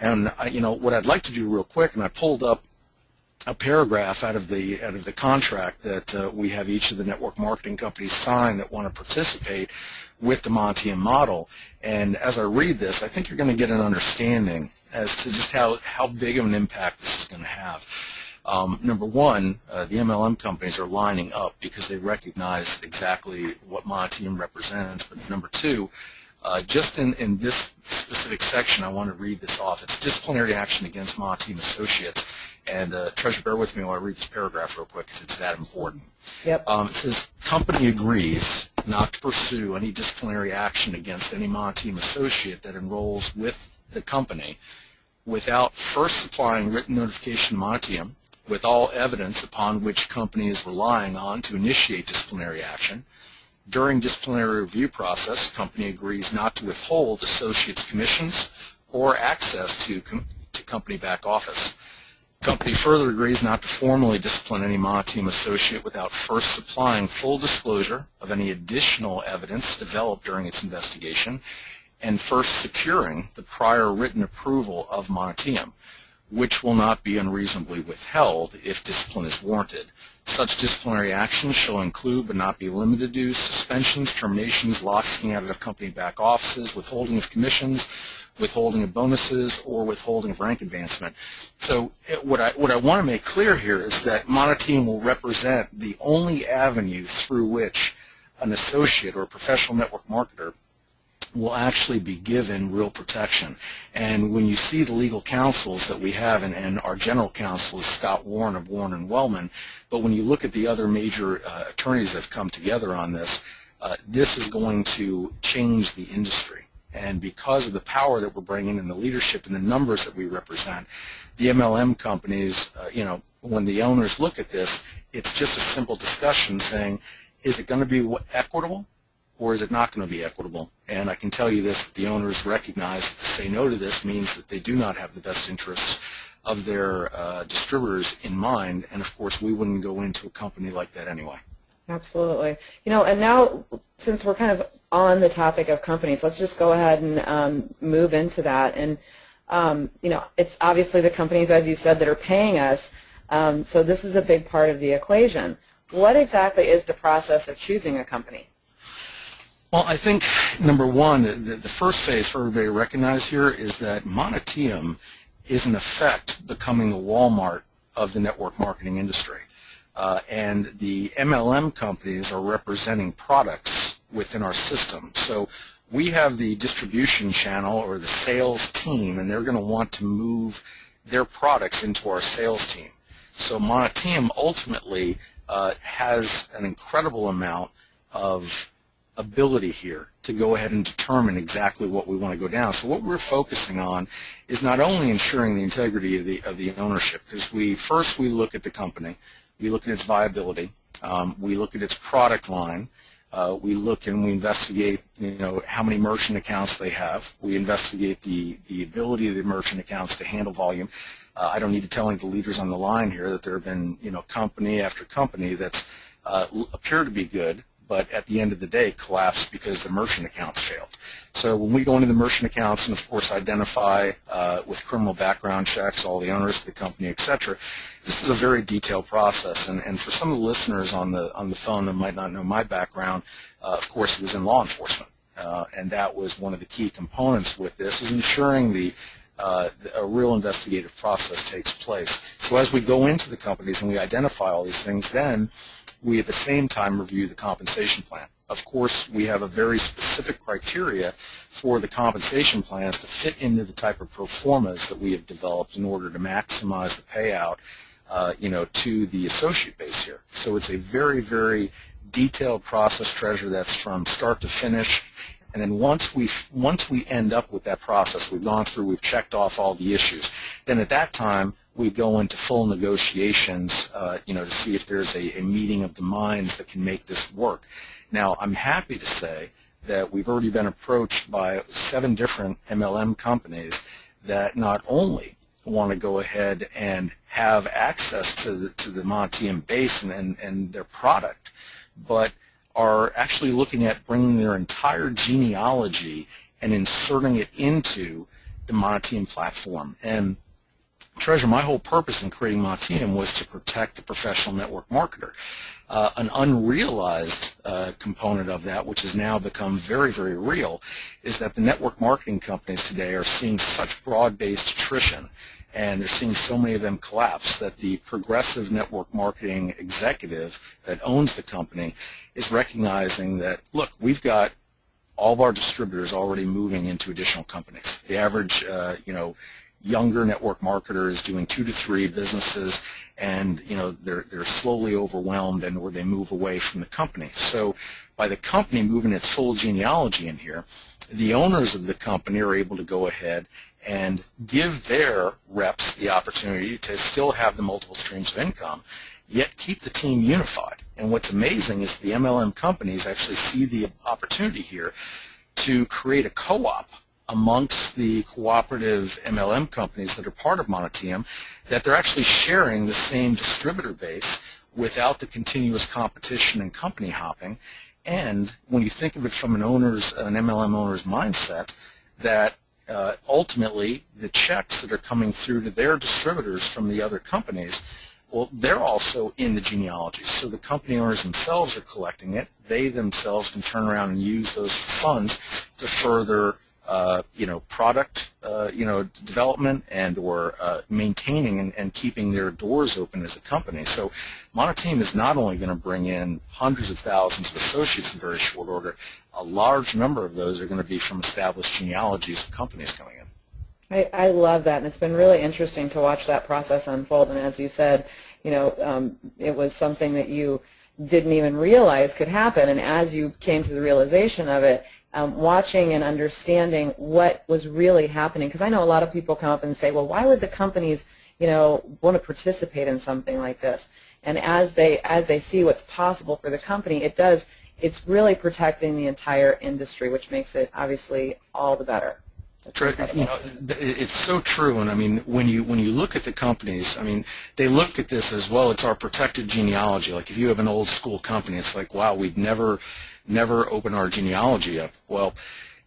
And what I'd like to do real quick, and I pulled up a paragraph out of the contract that we have each of the network marketing companies sign that want to participate with the Monitium model. And as I read this, I think you're going to get an understanding as to just how big of an impact this is going to have. Number one, the MLM companies are lining up because they recognize exactly what Monitium represents. But number two, just in this specific section, I want to read this off. It's disciplinary action against Monitium associates. And Treasure, bear with me while I read this paragraph real quick because it's that important. Yep. It says, company agrees not to pursue any disciplinary action against any Monitium associate that enrolls with the company without first supplying written notification to Monitium with all evidence upon which company is relying on to initiate disciplinary action. During disciplinary review process, company agrees not to withhold associates' commissions or access to company back office. Company further agrees not to formally discipline any Monitium associate without first supplying full disclosure of any additional evidence developed during its investigation and first securing the prior written approval of Monitium, which will not be unreasonably withheld if discipline is warranted. Such disciplinary actions shall include but not be limited to suspensions, terminations, locking out of company back offices, withholding of commissions, withholding of bonuses, or withholding of rank advancement. So what I want to make clear here is that Monitium will represent the only avenue through which an associate or a professional network marketer will actually be given real protection. And when you see the legal counsels that we have, and our general counsel is Scott Warren of Warren & Wellman, but when you look at the other major attorneys that have come together on this, this is going to change the industry. And because of the power that we're bringing and the leadership and the numbers that we represent, the MLM companies, when the owners look at this, it's just a simple discussion saying, is it going to be equitable or is it not going to be equitable? And I can tell you this, that the owners recognize that to say no to this means that they do not have the best interests of their distributors in mind, and of course we wouldn't go into a company like that anyway. Absolutely. And now, since we're kind of on the topic of companies, let's just go ahead and move into that. And, it's obviously the companies, as you said, that are paying us. So this is a big part of the equation. What exactly is the process of choosing a company? Well, I think, number one, the first phase for everybody to recognize here is that Monitium is, in effect, becoming the Walmart of the network marketing industry. And the MLM companies are representing products within our system. So we have the distribution channel or the sales team, and they're going to want to move their products into our sales team. So Monitium ultimately has an incredible amount of ability here to go ahead and determine exactly what we want to go down. So what we're focusing on is not only ensuring the integrity of the ownership, because we look at the company, we look at its viability, we look at its product line, we look and we investigate, how many merchant accounts they have. We investigate the ability of the merchant accounts to handle volume. I don't need to tell any of the leaders on the line here that there have been, company after company that's appear to be good, but at the end of the day collapsed because the merchant accounts failed. So when we go into the merchant accounts and, of course, identify with criminal background checks all the owners of the company, etc., this is a very detailed process. And for some of the listeners on the phone that might not know my background, of course, it was in law enforcement. And that was one of the key components with this, is ensuring a real investigative process takes place. So as we go into the companies and we identify all these things, then we at the same time review the compensation plan. Of course, we have a very specific criteria for the compensation plans to fit into the type of pro formas that we have developed in order to maximize the payout, to the associate base here. So it's a very, very detailed process, Treasure, that's from start to finish. And then once we end up with that process, we've gone through, we've checked off all the issues, then at that time we go into full negotiations, to see if there's a meeting of the minds that can make this work. Now, I'm happy to say that we've already been approached by 7 different MLM companies that not only want to go ahead and have access to the Monitium base and their product, but are actually looking at bringing their entire genealogy and inserting it into the Monitium platform. And Treasure, my whole purpose in creating Monitium was to protect the professional network marketer. An unrealized component of that, which has now become very, very real, is that the network marketing companies today are seeing such broad-based attrition, and they're seeing so many of them collapse, that the progressive network marketing executive that owns the company is recognizing that, look, we've got all of our distributors already moving into additional companies. The average, younger network marketer is doing 2 to 3 businesses, and they're slowly overwhelmed, and or they move away from the company. So by the company moving its full genealogy in here, the owners of the company are able to go ahead and give their reps the opportunity to still have the multiple streams of income, yet keep the team unified. And what's amazing is the MLM companies actually see the opportunity here to create a co-op amongst the cooperative MLM companies that are part of Monitium, that they're actually sharing the same distributor base without the continuous competition and company hopping. And when you think of it from an MLM owner's mindset, that ultimately the checks that are coming through to their distributors from the other companies, well, they're also in the genealogy. So the company owners themselves are collecting it. They themselves can turn around and use those funds to further product, development and or maintaining and keeping their doors open as a company. So Monitium is not only going to bring in hundreds of thousands of associates in very short order, a large number of those are going to be from established genealogies of companies coming in. I love that, and it's been really interesting to watch that process unfold. And as you said, it was something that you didn't even realize could happen, and as you came to the realization of it, watching and understanding what was really happening, because I know a lot of people come up and say, well, why would the companies want to participate in something like this? And as they see what's possible for the company, it's really protecting the entire industry, which makes it obviously all the better. It's so true, and I mean, when you look at the companies, I mean, they look at this as, well, it's our protected genealogy. Like if you have an old school company, it's like, wow, we'd never open our genealogy up. Well,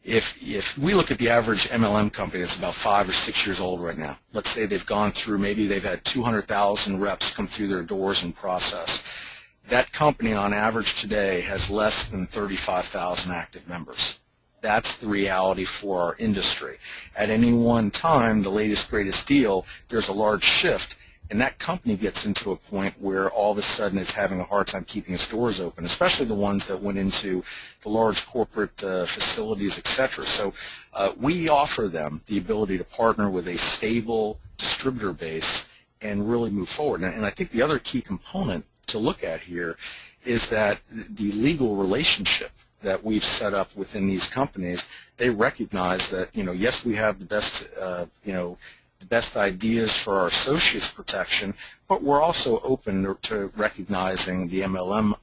if we look at the average MLM company that's about 5 or 6 years old right now, let's say they've gone through, maybe they've had 200,000 reps come through their doors and process. That company on average today has less than 35,000 active members. That's the reality for our industry. At any one time, the latest, greatest deal, there's a large shift, and that company gets into a point where all of a sudden it's having a hard time keeping its doors open, especially the ones that went into the large corporate facilities, etc. So we offer them the ability to partner with a stable distributor base and really move forward. And I think the other key component to look at here is that the legal relationship that we've set up within these companies, they recognize that, yes, we have the best, the best ideas for our associates' protection, but we're also open to recognizing the MLM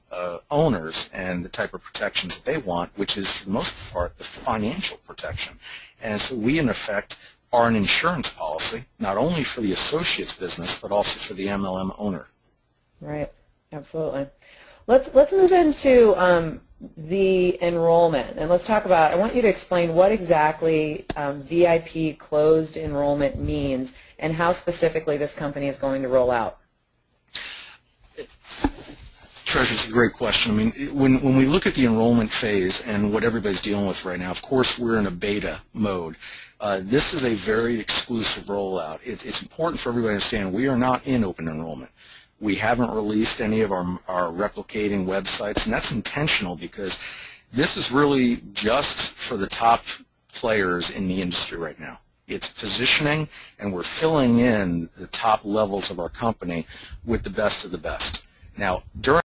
owners and the type of protections that they want, which is, for the most part, the financial protection. And so we, in effect, are an insurance policy, not only for the associates' business, but also for the MLM owner. Right. Absolutely. Let's move into the enrollment, and let's talk about, I want you to explain what exactly VIP closed enrollment means and how specifically this company is going to roll out. Treasure, it's a great question. I mean, when we look at the enrollment phase and what everybody's dealing with right now, of course we're in a beta mode. This is a very exclusive rollout. It's important for everybody to understand we are not in open enrollment. We haven't released any of our replicating websites, and that's intentional because this is really just for the top players in the industry right now. It's positioning, and we're filling in the top levels of our company with the best of the best. Now, during